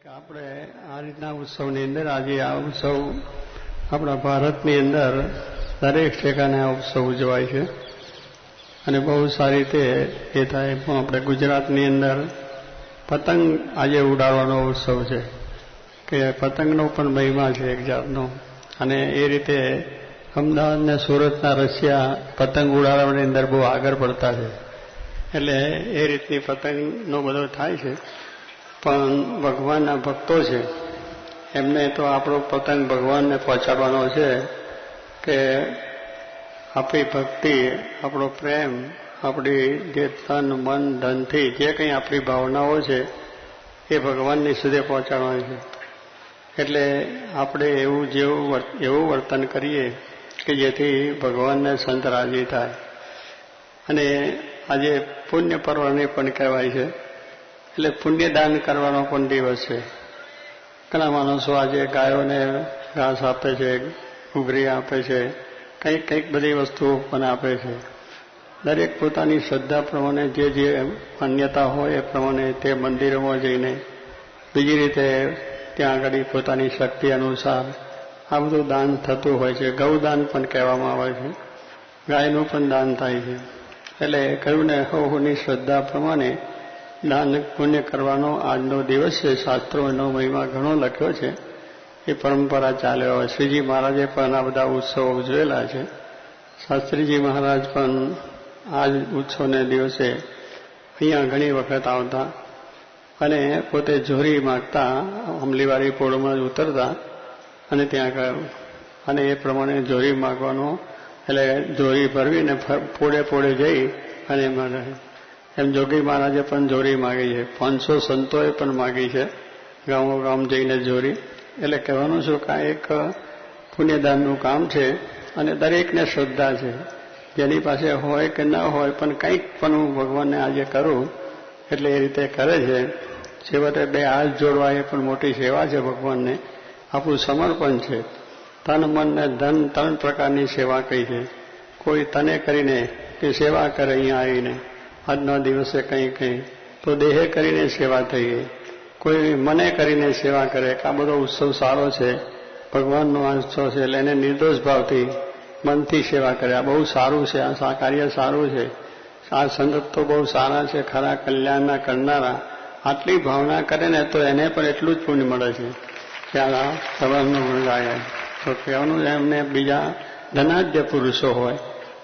કે આપણે આ રીતના ઉત્સવની અંદર આજે આ ઉત્સવ આપણા ભારતની અંદર દરેક ઠેકાને આ ઉત્સવ ઉજવાય છે અને બહુ સારી રીતે એ થાય. પણ આપણે ગુજરાતની અંદર પતંગ આજે ઉડાડવાનો ઉત્સવ છે કે પતંગનો પણ મહિમા છે એક જાતનો. અને એ રીતે અમદાવાદ અને સુરતના રશિયા પતંગ ઉડાડવાની અંદર બહુ આગળ પડતા છે. એટલે એ રીતની પતંગનો બધો થાય છે. પણ ભગવાનના ભક્તો છે એમને તો આપણો પતંગ ભગવાનને પહોંચાડવાનો છે કે આપણી ભક્તિ, આપણો પ્રેમ, આપણી જે તન મન ધનથી જે કંઈ આપણી ભાવનાઓ છે એ ભગવાનની સુધી પહોંચાડવાની છે. એટલે આપણે એવું વર્તન કરીએ કે જેથી ભગવાનને સંત રાજી થાય. અને આજે પુણ્ય પર્વને પણ કહેવાય છે. એટલે પુણ્યદાન કરવાનો પણ દિવસ છે. ઘણા માણસો આજે ગાયોને ઘાસ આપે છે, ઘૂઘરી આપે છે, કંઈક બધી વસ્તુઓ પણ આપે છે. દરેક પોતાની શ્રદ્ધા પ્રમાણે જે માન્યતા હોય એ પ્રમાણે તે મંદિરોમાં જઈને બીજી રીતે ત્યાં આગળ પોતાની શક્તિ અનુસાર આ બધું દાન થતું હોય છે. ગૌદાન પણ કહેવામાં આવે છે. ગાયનું પણ દાન થાય છે. એટલે કહ્યું ને, સૌની શ્રદ્ધા પ્રમાણે દાન પુણ્ય કરવાનો આજનો દિવસ છે. શાસ્ત્રો એનો મહિમા ઘણો લખ્યો છે. એ પરંપરા ચાલે હોય. શ્રીજી મહારાજે પણ આ બધા ઉત્સવો ઉજવેલા છે. શાસ્ત્રીજી મહારાજ પણ આ જ ઉત્સવને દિવસે અહીંયા ઘણી વખત આવતા અને પોતે જોરી માગતા, અમલીવાળી પોળમાં જ ઉતરતા અને ત્યાં ગયો અને એ પ્રમાણે જોરી માગવાનો, એટલે જોરી ભરવીને પોળે જઈ અને એમાં રહે. એમ જોગી મહારાજે પણ જોરી માગી છે. 500 સંતોએ પણ માગી છે ગામો ગામ જઈને જોરી. એટલે કહેવાનું છું કે આ એક પુણ્યદાનનું કામ છે અને દરેકને શ્રદ્ધા છે. જેની પાસે હોય કે ન હોય પણ કંઈક પણ હું ભગવાનને આજે કરું એટલે એ રીતે કરે છે. છેવટે 2 હાથ જોડવા એ પણ મોટી સેવા છે. ભગવાનને આપણું સમર્પણ છે. તન મન ને ધન 3 પ્રકારની સેવા કહી છે. કોઈ તને કરીને કે સેવા કરે અહીંયા આવીને આજના દિવસે કંઈ તો દેહે કરીને સેવા થઈ ગઈ. કોઈ મને કરીને સેવા કરે કે આ બધો ઉત્સવ સારો છે, ભગવાનનો આ ઉત્સવ છે એટલે એને નિર્દોષ ભાવથી મનથી સેવા કરે. આ બહુ સારું છે, આ કાર્ય સારું છે, આ સંગત તો બહુ સારા છે, ખરા કલ્યાણના કરનારા. આટલી ભાવના કરે ને તો એને પણ એટલું જ પુણ્ય મળે છે કે આ સવારનું ગુણ ગાય. તો કહેવાનું એમને બીજા ધનાઢ્ય પુરુષો હોય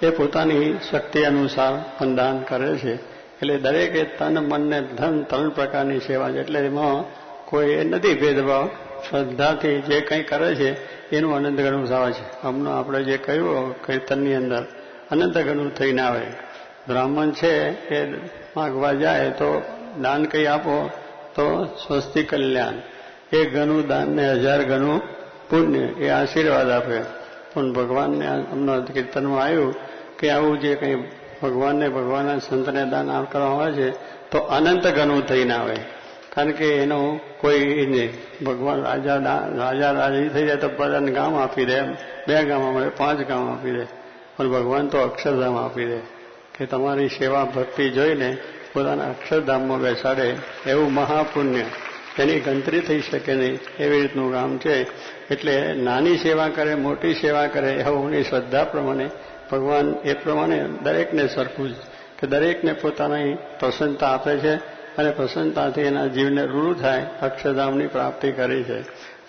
એ પોતાની શક્તિ અનુસાર પણ દાન કરે છે. એટલે દરેકે તન મન ને ધન 3 પ્રકારની સેવા છે. એટલે એમાં કોઈ એ નથી ભેદભાવ. શ્રદ્ધાથી જે કંઈ કરે છે એનું અનંત ગણું આવે છે. હમણાં આપણે જે કહ્યું કીર્તનની અંદર અનંત ગણું થઈને આવે. બ્રાહ્મણ છે એ માગવા જાય તો દાન કંઈ આપો તો સ્વસ્તિ કલ્યાણ, 1 ગણું દાન ને 1000 ગણું પુણ્ય, એ આશીર્વાદ આપે. પણ ભગવાનને હમણાં કીર્તનમાં આવ્યું કે આવું જે કંઈ ભગવાનના સંતને દાન કરવામાં આવે છે તો અનંત ગણું થઈને આવે. કારણ કે એનો કોઈ નહીં. ભગવાન રાજા રાજી થઈ જાય તો બધાને ગામ આપી દે, 2 ગામ મળે, 5 ગામ આપી દે. પણ ભગવાન તો અક્ષરધામ આપી દે કે તમારી સેવા ભક્તિ જોઈને પોતાના અક્ષરધામમાં બેસાડે. એવું મહાપુણ્ય તેની ગણતરી થઈ શકે નહીં એવી રીતનું કામ છે. એટલે નાની સેવા કરે, મોટી સેવા કરે, એની શ્રદ્ધા પ્રમાણે ભગવાન એ પ્રમાણે દરેકને સરખું કે દરેકને પોતાની પ્રસન્નતા આપે છે અને પ્રસન્નતાથી એના જીવને રૂડું થાય અક્ષરધામની પ્રાપ્તિ કરી છે.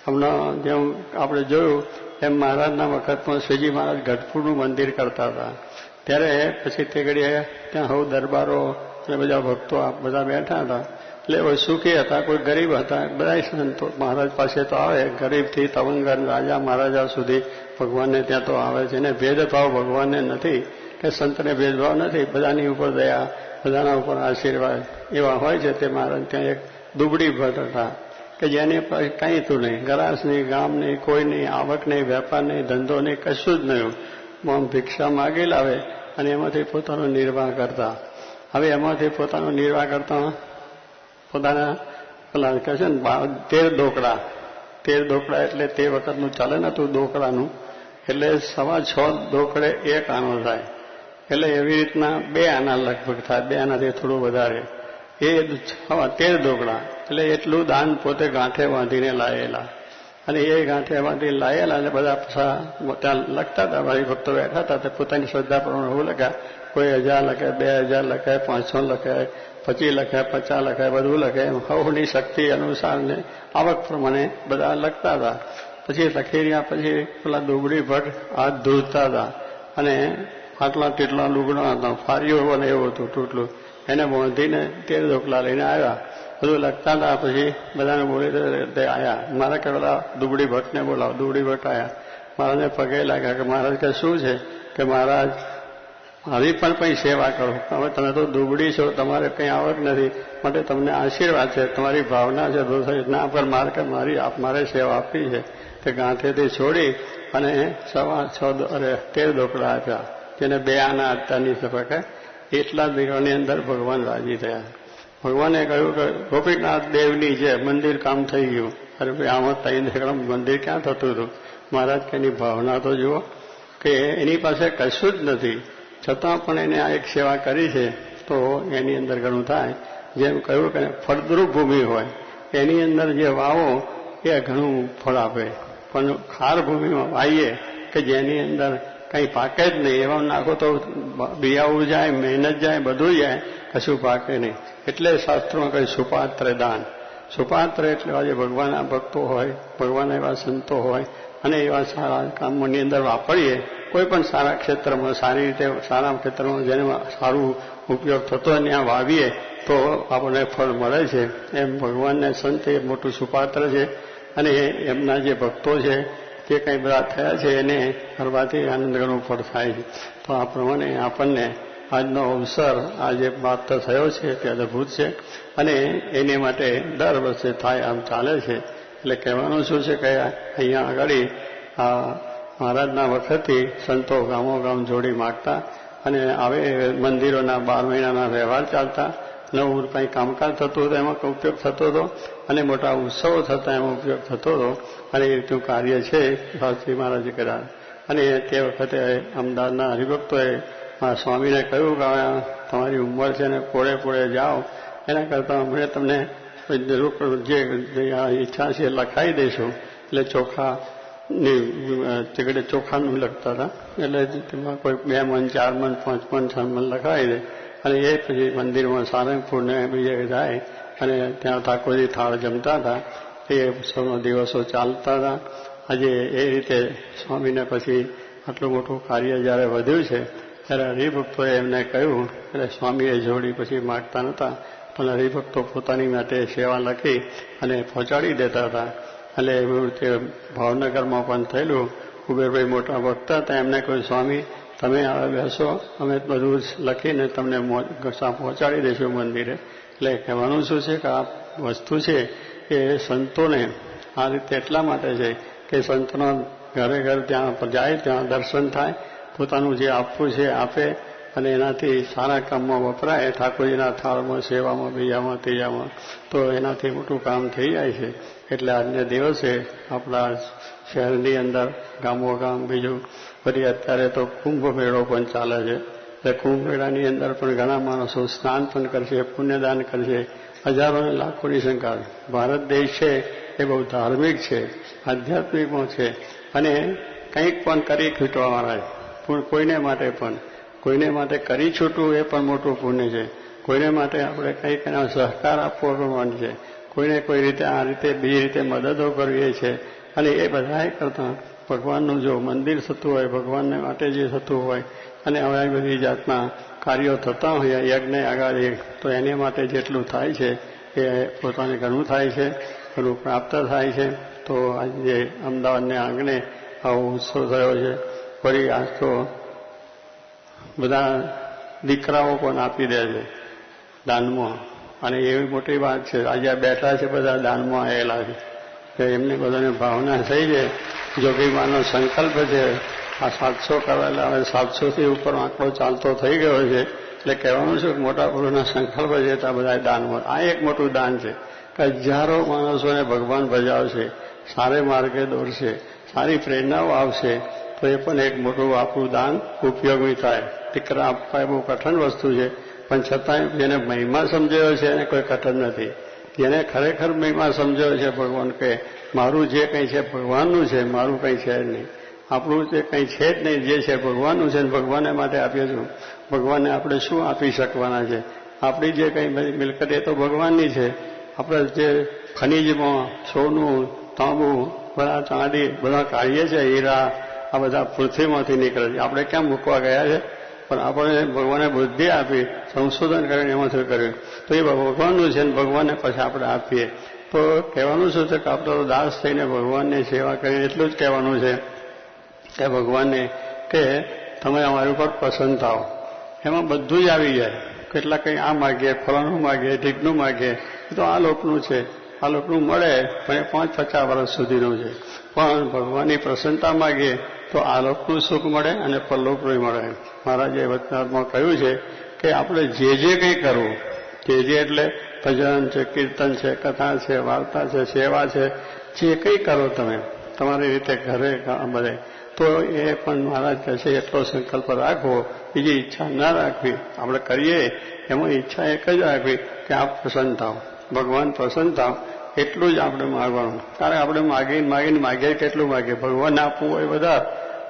હમણાં જેમ આપણે જોયું એમ મહારાજના વખતમાં શ્રીજી મહારાજ ગઢપુરનું મંદિર કરતા હતા. ત્યારે પછી તે ઘડીએ ત્યાં હવ દરબારો અને બધા ભક્તો બધા બેઠા હતા. એટલે સુખી હતા, કોઈ ગરીબ હતા. બધા સંતો મહારાજ પાસે તો આવે, ગરીબથી તવંગર રાજા મહારાજા સુધી ભગવાનને ત્યાં તો આવે છે. ને ભેદભાવ ભગવાનને નથી કે સંતને ભેદભાવ નથી. બધાની ઉપર દયા, બધાના ઉપર આશીર્વાદ એવા હોય છે. તે મહારાજ ત્યાં એક દુબળી ભટ્ટ હતા કે જેને કંઈ તું નહીં, ગરાસ નહીં, ગામ નહીં, કોઈ નહીં, આવક નહીં, વેપાર નહીં, ધંધો નહીં, કશું જ નહીં. આમ ભિક્ષા માગી લાવે અને એમાંથી પોતાનો નિર્વાહ કરતા. હવે એમાંથી પોતાનો નિર્વાહ કરતા પોતાના પેલા કહે છે ને 13 ડોકડા. 13 ડોકડા એટલે તે વખતનું ચાલે નતું ડોકડાનું. એટલે 6.25 ડોકડે 1 આનો થાય. એટલે એવી રીતના 2 આના લગભગ થાય, 2 આનાથી થોડું વધારે. એ 13 ઢોકળા, એટલે એટલું દાન પોતે ગાંઠે બાંધીને લાયેલા. અને એ ગાંઠે બાંધીને લાયેલા અને બધા ત્યાં લખતા હતા. મારી ભક્તો બેઠા હતા તે પોતાની શ્રદ્ધા પ્રમાણે એવું લખ્યા. કોઈ 1000 લખે, 2000 લખે, 500 લખે, 25 લખે, 50 લખે, બધું લખે. હવની શક્તિ અનુસાર ને આવક પ્રમાણે બધા લખતા હતા. પછી લખી રહ્યા પછી પેલા દુગડી ભટ્ટ હાથ ધૂળતા હતા અને આટલા તેટલા લુગડા હતા, ફારીઓ અને એવું હતું તૂટલું, એને બાંધીને 13 ઢોકળા લઈને આવ્યા. બધું લખતા હતા. પછી બધાને બોલી તે આવ્યા. મારા કે પેલા દુગડી ભટ્ટને બોલાવો. દુગડી ભટ્ટ આવ્યા. મહારાજને પગે લાગ્યા કે મહારાજ કે શું છે? કે મહારાજ આવી પણ કંઈ સેવા કરો. હવે તમે તો દુબળી છો, તમારે કંઈ આવક નથી, માટે તમને આશીર્વાદ છે, તમારી ભાવના છે, ના પર મારે સેવા આપવી છે. તે ગાંઠેથી છોડી અને 13 ઢોકળા આપ્યા, જેને 2 આના આપતા નહીં શકે. એટલા દિવસની અંદર ભગવાન રાજી થયા. ભગવાને કહ્યું કે ગોપીનાથ દેવની જે મંદિર કામ થઈ ગયું. અરે ભાઈ આમાં 3 ઢોકળા મંદિર ક્યાં થતું હતું? મહારાજ કે એની ભાવના તો જુઓ, કે એની પાસે કશું જ નથી, છતાં પણ એને આ એક સેવા કરી છે, તો એની અંદર ઘણું થાય. જેમ કહ્યું કે ફળદ્રુપ ભૂમિ હોય એની અંદર જે વાવો એ ઘણું ફળ આપે, પણ ખાર ભૂમિમાં વાવીએ કે જેની અંદર કંઈ પાકે જ નહીં, એવા નાખો તો બિયાવું જાય, મહેનત જાય, બધું જાય, કશું પાકે નહીં. એટલે શાસ્ત્રોમાં કહ્યું સુપાત્ર દાન. સુપાત્ર એટલે આજે ભગવાનના ભક્તો હોય, ભગવાનના એવા સંતો હોય અને એવા સારા કામોની અંદર વાપરીએ. કોઈ પણ સારા ક્ષેત્રમાં સારી રીતે સારા ક્ષેત્રમાં જેને સારું ઉપયોગ થતો હોય ત્યાં વાવીએ તો આપણને ફળ મળે છે. એમ ભગવાનને સંત એ મોટું સુપાત્ર છે અને એમના જે ભક્તો છે તે કંઈ બધા થયા છે એને કરવાથી આનંદ ઘણું ફળ થાય છે. તો આ પ્રમાણે આપણને આજનો અવસર આ જે પ્રાપ્ત થયો છે તે અદભુત છે અને એને માટે દર વર્ષે થાય આમ ચાલે છે. એટલે કહેવાનું શું છે કે અહીંયા આગળ આ મહારાજના વખતથી સંતો ગામો ગામ જોડી માગતા અને આવે મંદિરોના 12 મહિનાના વ્યવહાર ચાલતા, નવું કંઈ કામકાજ થતું હતું એમાં ઉપયોગ થતો હતો અને મોટા ઉત્સવો થતા એમાં ઉપયોગ થતો હતો. અને એ રીતનું કાર્ય છે શાસ્ત્રી મહારાજે કર્યા. અને તે વખતે અમદાવાદના હરિભક્તોએ સ્વામીને કહ્યું કે તમારી ઉંમર છે ને પોળે પોળે જાઓ, એના કરતાં અમે તમને જે ઈચ્છા છે લખાઈ દઈશું. એટલે ચોખાનું લખતા હતા, એટલે તેમાં કોઈ 2 મણ, 4 મણ, 5 મણ, 6 મણ લખાવી દે અને એ પછી મંદિરમાં સારંગપુરને બીજે જાય અને ત્યાં ઠાકોરજી થાળ જમતા હતા. એ ઉત્સવના દિવસો ચાલતા હતા. આજે એ રીતે સ્વામીને પછી આટલું મોટું કાર્ય જ્યારે વધ્યું છે ત્યારે હરિભક્તોએ એમને કહ્યું, એટલે સ્વામીએ જોડી પછી માગતા નહોતા, પણ હરિભક્તો પોતાની માટે સેવા લખી અને પહોંચાડી દેતા હતા. એટલે એવી રીતે ભાવનગરમાં પણ થયેલું. કુબેરભાઈ મોટા ભક્ત હતા, એમને કહ્યું સ્વામી તમે હવે બેસો, અમે બધું લખીને તમને પહોંચાડી દઈશું મંદિરે. એટલે કહેવાનું શું છે કે આ વસ્તુ છે એ સંતોને આ રીતે એટલા માટે છે કે સંતોના ઘરે ઘર ત્યાં જાય, ત્યાં દર્શન થાય, પોતાનું જે આપવું છે આપે અને એનાથી સારા કામમાં વપરાય, ઠાકોરજીના થાળમાં, સેવામાં, બીજામાં, ત્રીજામાં, તો એનાથી મોટું કામ થઈ જાય છે. એટલે આજને દિવસે આપણા શહેરની અંદર ગામો ગામ બીજું ફરી અત્યારે તો કુંભ મેળો પણ ચાલે છે. એટલે કુંભ મેળાની અંદર પણ ઘણા માણસો સ્નાન પણ કરશે, પુણ્યદાન કરશે, હજારો અને લાખોની સંખ્યા. ભારત દેશ છે એ બહુ ધાર્મિક છે, આધ્યાત્મિકમાં છે અને કંઈક પણ કરી છૂટવાવાળા છે. કોઈને માટે કરી છૂટવું એ પણ મોટું પુણ્ય છે. કોઈને માટે આપણે કંઈક એનો સહકાર આપવો પણ છે. કોઈને કોઈ રીતે આ રીતે બીજી રીતે મદદો કરવી છે. અને એ બધાએ કરતાં ભગવાનનું જો મંદિર થતું હોય, ભગવાનને માટે જે થતું હોય અને હવે બધી જાતના કાર્યો થતા હોય યજ્ઞ આગળ, તો એને માટે જેટલું થાય છે એ પોતાને ઘણું થાય છે, ઘણું પ્રાપ્ત થાય છે. તો આજે અમદાવાદને આંગણે આવો ઉત્સવ થયો છે. ફરી આજ તો બધા દીકરાઓ પણ આપી દે છે દાનમાં, અને એવી મોટી વાત છે. આજે બેઠા છે બધા દાનમાં આવેલા છે, એમને બધાને ભાવના થઈ છે. જોગીમાનો સંકલ્પ છે આ 700 કરેલા, હવે 700થી ઉપર આંકડો ચાલતો થઈ ગયો છે. એટલે કહેવાનું છે કે મોટા પુરુષના સંકલ્પ છે તો બધા દાનમાં. આ એક મોટું દાન છે કે હજારો માણસોને ભગવાન ભજાવશે, સારે માર્ગે દોરશે, સારી પ્રેરણાઓ આવશે. તો એ પણ એક મોટું આપણું દાન ઉપયોગી થાય. દીકરા આપવા એ બહુ કઠણ વસ્તુ છે, પણ છતાંય જેને મહિમા સમજાયો છે એને કોઈ કટર નથી. જેને ખરેખર મહિમા સમજાયો છે ભગવાન કે મારું જે કંઈ છે ભગવાનનું છે, મારું કંઈ છે જ નહીં, આપણું જે કંઈ છે જ નહીં, જે છે ભગવાનનું છે, ભગવાનને માટે આપીએ છું. ભગવાનને આપણે શું આપી શકવાના છે? આપણી જે કંઈ મિલકત એ તો ભગવાનની છે. આપણે જે ખનીજમાં સોનું, તાંબુ, બધા ચાંદી બધા કાઢીએ છીએ, હીરા, આ બધા પૃથ્વીમાંથી નીકળે છે. આપણે ક્યાં મૂકવા ગયા છે? પણ આપણે ભગવાને બુદ્ધિ આપી, સંશોધન કરીને એમાંથી કર્યું તો એ ભગવાનનું છે ને ભગવાનને પછી આપણે આપીએ. તો કહેવાનું શું છે કે આપણે તો દાસ થઈને ભગવાનની સેવા કરીને એટલું જ કહેવાનું છે કે ભગવાનને કે તમે અમારી ઉપર પસંદ થાઓ. એમાં બધું જ આવી જાય. કેટલા કંઈ આ માગીએ, ફલાણું માગીએ, ઢીકનું માગીએ, એ તો આ લોકનું છે. આ લોકનું મળે પણ એ 5-50 વર્ષ સુધીનું છે. પણ ભગવાનની પ્રસન્નતા માગીએ તો આ લોકનું સુખ મળે અને પરલોકનું મળે. મહારાજે વચનામાં કહ્યું છે કે આપણે જે કંઈ કરવું, જે એટલે ભજન છે, કીર્તન છે, કથા છે, વાર્તા છે, સેવા છે, જે કંઈ કરો તમે તમારી રીતે ઘરે બધે, તો એ પણ મહારાજ કહે છે એટલો સંકલ્પ રાખવો, બીજી ઈચ્છા ના રાખવી. આપણે કરીએ એમાં ઈચ્છા એક જ રાખવી કે આપ પ્રસન્ન થાવ, ભગવાન પ્રસન્ન થાવ, એટલું જ આપણે માગવાનું. કારણ આપણે માગીએ કેટલું માગીએ? ભગવાનને આપવું હોય વધારે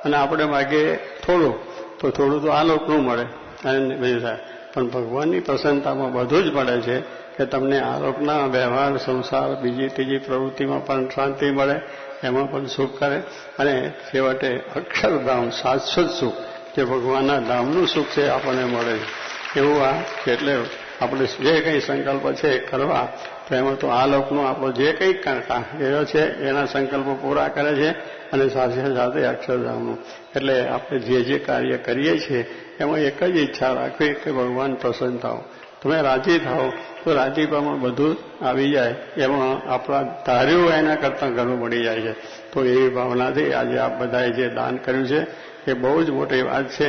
અને આપણે માગીએ થોડું, તો થોડું તો આ લોકનું મળે અને બધું થાય. પણ ભગવાનની પ્રસન્નતામાં બધું જ મળે છે કે તમને આ લોકના વ્યવહાર, સંસાર, બીજી ત્રીજી પ્રવૃત્તિમાં પણ શાંતિ મળે, એમાં પણ સુખ કરે અને છેવટે અક્ષરધામ, શાશ્વત સુખ, જે ભગવાનના ધામનું સુખ છે આપણને મળે છે. એવું આ એટલે આપણે જે કંઈ સંકલ્પ છે કરવા, તો એમાં તો આ લોકનો આપણો જે કંઈ કર્યો છે એના સંકલ્પો પૂરા કરે છે અને સાથે સાથે અક્ષરધામનું. એટલે આપણે જે કાર્ય કરીએ છીએ એમાં એક જ ઈચ્છા રાખવી કે ભગવાન પ્રસન્ન થાવ. તમે રાજી થાવ તો રાજીપામાં બધું આવી જાય. એમાં આપણા ધાર્યું એના કરતાં ઘણું મળી જાય છે. તો એવી ભાવનાથી આજે આપ બધાએ જે દાન કર્યું છે એ બહુ જ મોટી વાત છે.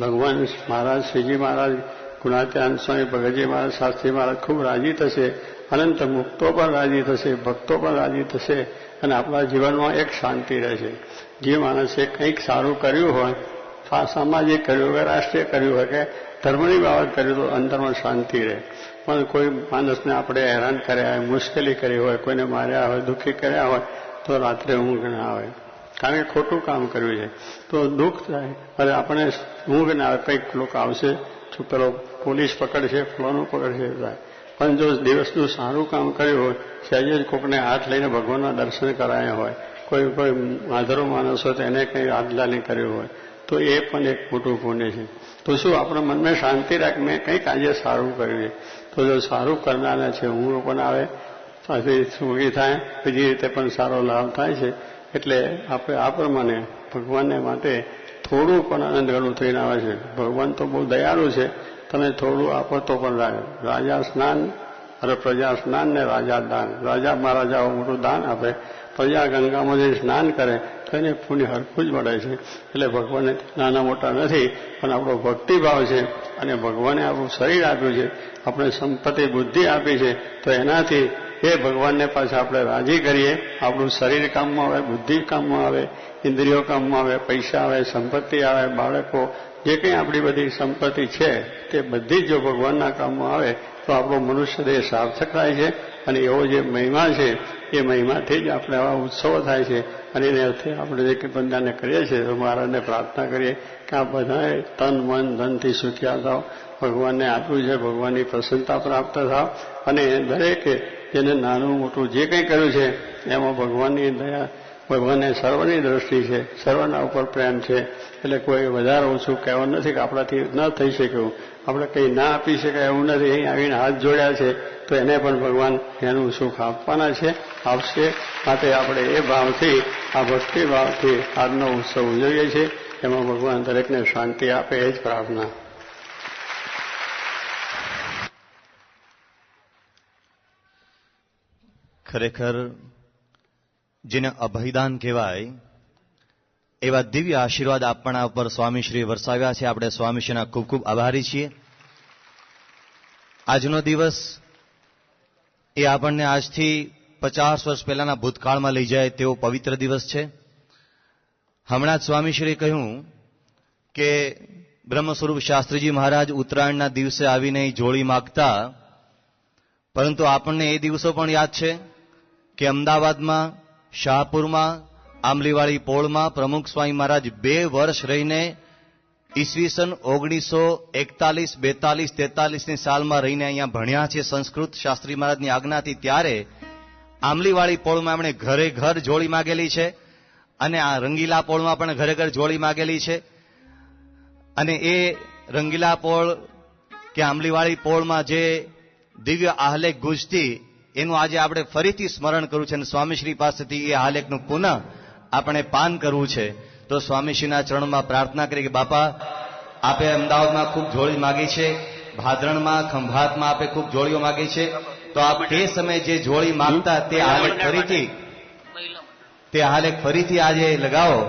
ભગવાન મહારાજ, શ્રીજી મહારાજ, ગુણાત્યાન સ્વામી, ભગતજી મહારાજ, શાસ્ત્રી મહારાજ ખૂબ રાજી થશે. અનંત મુક્તો પણ રાજી થશે, ભક્તો પણ રાજી થશે અને આપણા જીવનમાં એક શાંતિ રહેશે. જે માણસે કંઈક સારું કર્યું હોય, સામાજિક કર્યું હોય, રાષ્ટ્રીય કર્યું હોય કે ધર્મની બાબત કર્યું, તો અંદરમાં શાંતિ રહે. પણ કોઈ માણસને આપણે હેરાન કર્યા હોય, મુશ્કેલી કરી હોય, કોઈને માર્યા હોય, દુઃખી કર્યા હોય, તો રાત્રે ઊંઘ ના આવે. કારણ કે ખોટું કામ કર્યું છે તો દુઃખ થાય. અને આપણે ઊંઘ ના આવે, કંઈક લોકો આવશે, પેલો પોલીસ પકડશે, ફલાણું પકડશે થાય. પણ જો દિવસનું સારું કામ કર્યું હોય, સહેજ જ કોકને હાથ લઈને ભગવાનના દર્શન કરાયા હોય, કોઈ માધરો માણસ હોય તો એને કંઈ હાથલાલી કર્યું હોય, તો એ પણ એક મોટું પુણ્ય છે. તો શું આપણા મનને શાંતિ રાખ, મેં કંઈક આજે સારું કર્યું છે. તો જો સારું કરનારા છે, ઊંઘ પણ આવે, સાથે સુખી થાય, બીજી રીતે પણ સારો લાભ થાય છે. એટલે આપણે આ પ્રમાણે ભગવાનને માટે થોડું પણ આનંદ ઘણું થઈને આવે છે. ભગવાન તો બહુ દયાળુ છે, તમે થોડું આપો તો પણ રાજા સ્નાન અને પ્રજા સ્નાન ને રાજા દાન. રાજા મહારાજાઓ મોટું દાન આપે, પ્રજા ગંગામાં જે સ્નાન કરે તો એને પુણ્ય હરખું જ મળે છે. એટલે ભગવાનને નાના મોટા નથી, પણ આપણો ભક્તિભાવ છે અને ભગવાને આપણું શરીર આપ્યું છે, આપણે સંપત્તિ બુદ્ધિ આપી છે, તો એનાથી એ ભગવાનને પાછા આપણે રાજી કરીએ. આપણું શરીર કામમાં આવે, બુદ્ધિ કામમાં આવે, ઇન્દ્રિયો કામમાં આવે, પૈસા આવે, સંપત્તિ આવે, બાળકો, જે કંઈ આપણી બધી સંપત્તિ છે તે બધી જ જો ભગવાનના કામમાં આવે તો આપણો મનુષ્ય દેહ સાર્થક થાય છે. અને એવો જે મહિમા છે એ મહિમાથી જ આપણે આવા ઉત્સવો થાય છે. અને એને અર્થે આપણે જે બધાને કરીએ છીએ તો મહારાજને પ્રાર્થના કરીએ કે આ બધાએ તન મન ધનથી સુખ્યા થાવ, ભગવાનને આપ્યું છે, ભગવાનની પ્રસન્નતા પ્રાપ્ત થાવ. અને દરેકે જેને નાનું મોટું જે કંઈ કર્યું છે એમાં ભગવાનની દયા, ભગવાનને સર્વની દ્રષ્ટિ છે, સર્વના ઉપર પ્રેમ છે. એટલે કોઈ વધારે ઓછું કહેવાનું નથી કે આપણાથી ન થઈ શક્યું, આપણે કંઈ ના આપી શકાય એવું નથી. અહીં આવીને હાથ જોડ્યા છે તો એને પણ ભગવાન એનું સુખ આપવાના છે, આપશે. માટે આપણે એ ભાવથી, આ ભક્તિ ભાવથી આજનો ઉત્સવ ઉજવીએ છીએ. એમાં ભગવાન દરેકને શાંતિ આપે એ જ પ્રાર્થના. ખરેખર જેને અભયદાન કહેવાય એવા દિવ્ય આશીર્વાદ આપણા ઉપર સ્વામીશ્રી વરસાવ્યા છે. આપણે સ્વામીશ્રીના ખૂબ ખૂબ આભારી છીએ. આજનો દિવસ એ આપણને આજથી 50 વર્ષ પહેલાના ભૂતકાળમાં લઈ જાય તેવો પવિત્ર દિવસ છે. હમણાં જ સ્વામીશ્રીએ કહ્યું કે બ્રહ્મ સ્વરૂપ શાસ્ત્રીજી મહારાજ ઉત્તરાયણના દિવસે આવીને જોડી માગતા, પરંતુ આપણને એ દિવસો પણ યાદ છે કે અમદાવાદમાં, શાહપુરમાં, આંબલીવાળી પોળમાં પ્રમુખ સ્વામી મહારાજ 2 વર્ષ રહીને ઈસવીસન 1941, 42, 43ની સાલમાં રહીને અહીંયા ભણ્યા છે સંસ્કૃત શાસ્ત્રી મહારાજની આજ્ઞાથી. ત્યારે આંબલીવાળી પોળમાં એમણે ઘરે ઘર જોડી માગેલી છે અને આ રંગીલા પોળમાં પણ ઘરે ઘર જોડી માગેલી છે. અને એ રંગીલા પોળ કે આંબલીવાળી પોળમાં જે દિવ્ય આહલેખ ગુજતી એનું આજે આપણે ફરીથી સ્મરણ કરવું છે અને સ્વામીશ્રી પાસેથી એ આહલેખનું પુનઃ આપણે પાન કરવું છે. તો સ્વામીશ્રીના ચરણમાં પ્રાર્થના કરી કે બાપા, આપે અમદાવાદમાં ખૂબ જોડી માગી છે, ભાદરણમાં, ખંભાતમાં આપે ખૂબ જોડીઓ માગી છે, તો આપ તે સમયે જે જોડી માગતા તે આલેખ ફરીથી આજે લગાવો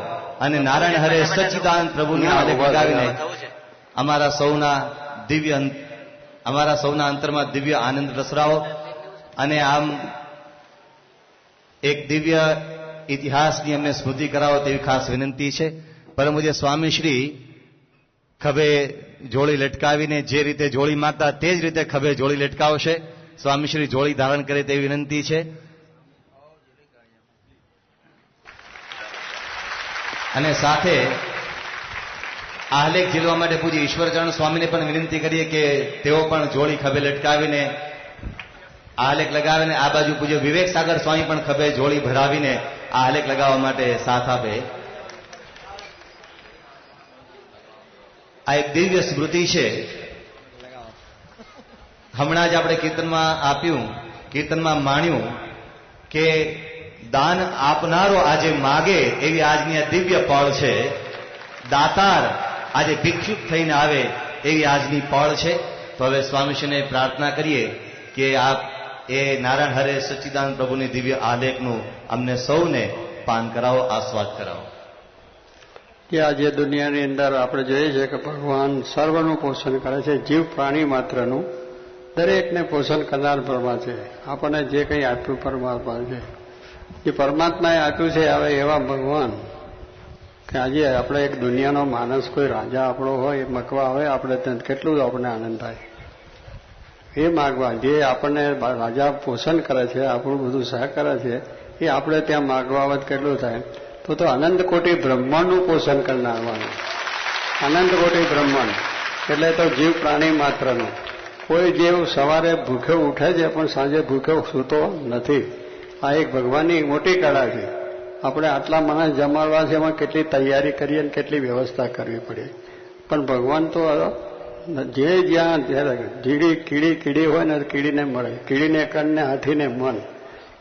અને નારાયણ હરે સચ્ચિદાનંદ પ્રભુની આલેખ લગાવીને અમારા સૌના અંતરમાં દિવ્ય આનંદ પ્રસરાવો. અને આમ એક દિવ્ય ઇતિહાસની અમને સ્મૃતિ કરાવો તેવી ખાસ વિનંતી છે. પરમ પૂજ્ય સ્વામીશ્રી ખભે જોડી લટકાવીને જે રીતે જોડી માગતા તે જ રીતે ખભે જોડી લટકાવશે. સ્વામીશ્રી જોડી ધારણ કરે તેવી વિનંતી છે. અને સાથે આહલેખ ઝીલવા માટે પૂજ્ય ઈશ્વરચરણ સ્વામીને પણ વિનંતી કરીએ કે તેઓ પણ જોડી ખભે લટકાવીને આહલેખ લગાવીને, આ બાજુ પૂજ્ય વિવેક સાગર સ્વામી પણ ખભે જોડી ભરાવીને આહલેખ લગાવવા માટે સાથ આપે. આ એક દિવ્ય સ્મૃતિ છે. હમણાં જ આપણે કીર્તનમાં માણ્યું કે દાન આપનારો આજે માગે એવી આજની આ દિવ્ય પળ છે. દાતાર આજે ભિક્ષુક થઈને આવે એવી આજની પળ છે. તો હવે સ્વામીશ્રીને પ્રાર્થના કરીએ કે આપ એ નારાયણ હરે સચ્ચિદાનંદ પ્રભુની દિવ્ય આલેખનું અમને સૌને પાન કરાવો, આસ્વાદ કરાવો. કે આજે દુનિયાની અંદર આપણે જોઈએ છીએ કે ભગવાન સર્વનું પોષણ કરે છે, જીવ પ્રાણી માત્રનું દરેકને પોષણ કરનાર પરમાત્મા છે. આપણને જે કંઈ આપ્યું પરમાત્મા છે, જે પરમાત્માએ આપ્યું છે. હવે એવા ભગવાન કે આજે આપણે એક દુનિયાનો માણસ, કોઈ રાજા આપણો હોય એ મકવા આવે આપણે ત્યાં કેટલું આપણને આનંદ થાય. એ માગવા જે આપણને રાજા પોષણ કરે છે, આપણું બધું સહ કરે છે, એ આપણે ત્યાં માગવા આવે કેટલું થાય. તો અનંત કોટી બ્રહ્માંડનું પોષણ કરનારવાનું, અનંત કોટી બ્રહ્માંડ એટલે તો જીવ પ્રાણી માત્રનું. કોઈ જીવ સવારે ભૂખે ઉઠે છે પણ સાંજે ભૂખે સૂતો નથી. આ એક ભગવાનની મોટી કળા છે. આપણે આટલા માણસ જમાડવા છે, એમાં કેટલી તૈયારી કરીએ અને કેટલી વ્યવસ્થા કરવી પડે. પણ ભગવાન તો જે જ્યાં કીડી હોય ને કીડીને મળે, કીડીને કણને હાથીને મન,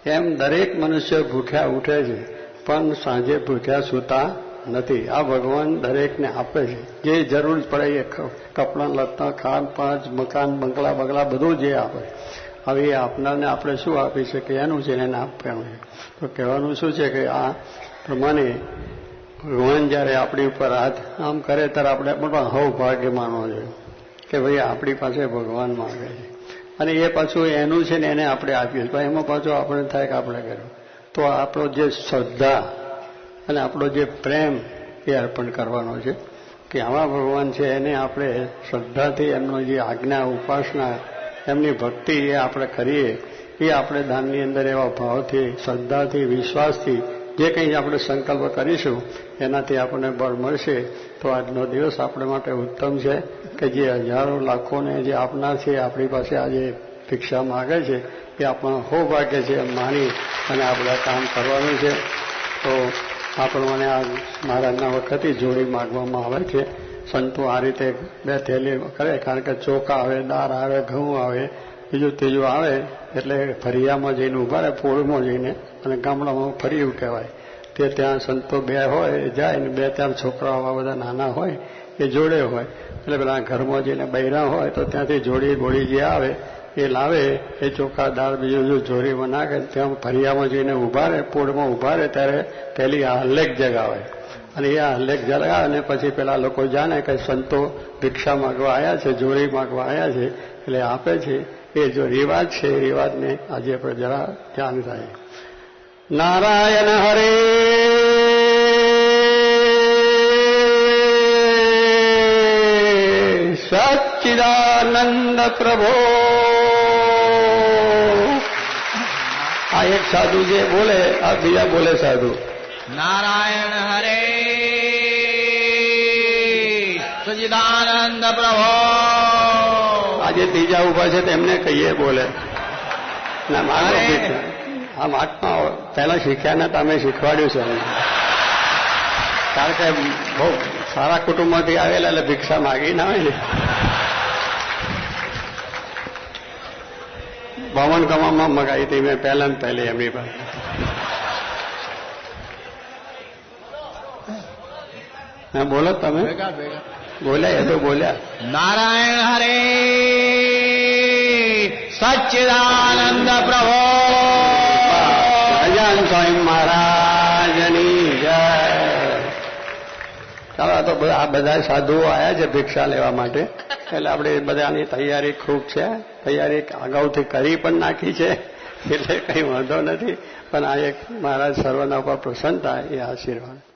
એમ દરેક મનુષ્ય ભૂખ્યા ઉઠે છે પણ સાંજે ભૂખ્યા સૂતા નથી. આ ભગવાન દરેકને આપે છે જે જરૂર પડે એ કપડાં લત્તા, ખાન પાંચ, મકાન, બંગલા બગલા બધું જે આપે. હવે એ આપનારને આપણે શું આપી શકીએ એનું છે, એને આપવાનું છે. તો કહેવાનું શું છે કે આ પ્રમાણે ભગવાન જ્યારે આપણી ઉપર હાથ આમ કરે ત્યારે આપણે પણ હૌભાગ્ય માનવો જોઈએ કે ભાઈ આપણી પાસે ભગવાન માગે છે અને એ પાછું એનું છે ને એને આપણે આપીએ તો એમાં પાછું આપણે થાય કે આપણે કર્યું. તો આપણો જે શ્રદ્ધા અને આપણો જે પ્રેમ એ અર્પણ કરવાનો છે કે આવા ભગવાન છે એને આપણે શ્રદ્ધાથી એમનો જે આજ્ઞા, ઉપાસના, એમની ભક્તિ એ આપણે કરીએ. એ આપણે દાનની અંદર એવા ભાવથી, શ્રદ્ધાથી, વિશ્વાસથી જે કંઈ આપણે સંકલ્પ કરીશું એનાથી આપણને બળ મળશે. તો આજનો દિવસ આપણે માટે ઉત્તમ છે કે જે હજારો લાખોને જે આપનાર છે આપણી પાસે આજે ભિક્ષા માગે છે એ આપણો સૌભાગ્ય છે એમ માની અને આપણે કામ કરવાનું છે. તો આ પ્રમાણે આ મહારાજના વખતથી જોડી માગવામાં આવે છે. સંતો આ રીતે 2 થેલી કરે, કારણ કે ચોખા આવે, દાળ આવે, ઘઉં આવે, બીજું ત્રીજું આવે એટલે ફરિયામાં જઈને ઉભા રહે, પોળમાં જઈને, અને ગામડામાં ફરિયું કહેવાય. તે ત્યાં સંતો 2 હોય એ જાય ને 2-4 છોકરાઓ બધા નાના હોય એ જોડે હોય એટલે પેલા ઘરમાં જઈને બૈરા હોય તો ત્યાંથી જોડી બોડી જે આવે એ લાવે, એ ચોખા દાળ બીજું જોડીમાં નાખે, ત્યાં ફરિયામાં જઈને ઉભા રહે, પોળમાં ઉભા રહે ત્યારે પહેલી આ હલ્લેખ જગાવે અને એ આ હલ્લેખ જગાવે અને પછી પેલા લોકો જાણે કે સંતો ભિક્ષા માગવા આવ્યા છે, જોડી માગવા આવ્યા છે એટલે આપે છે. એ જો રિવાજ છે એ રિવાજને આજે આપણે જરા ધ્યાન થાય. નારાયણ હરે સચ્ચિદાનંદ પ્રભો. આ એક સાધુ જે બોલે, આ બીજા બોલે સાધુ. નારાયણ હરે સચ્ચિદાનંદ પ્રભો. આજે ત્રીજા ઉભા છે તેમને કહીએ બોલે. ના મારો આ મહાત્મા પહેલા શીખ્યા ને તમે શીખવાડ્યું છે એમને. કારણ કે બહુ સારા કુટુંબમાંથી આવેલા એટલે ભિક્ષા માગી ના હોય ને. બાવન કમામાં મગાવી હતી મેં પહેલા ને પહેલી એમની પાસે. હા બોલો તમે. બોલ્યા એ તો બોલ્યા. નારાયણ હરે સચ્ચિદાનંદ પ્રભો. સહજાનંદ સ્વામી મહારાજની જય. ચાલો આ તો આ બધા સાધુઓ આવ્યા છે ભિક્ષા લેવા માટે, એટલે આપણે બધાની તૈયારી ખૂબ છે. તૈયારી અગાઉથી કરી પણ નાખી છે, એટલે કંઈ વાંધો નથી. પણ આ એક મહારાજ સર્વના ઉપર પ્રસન્ન થાય એ આશીર્વાદ.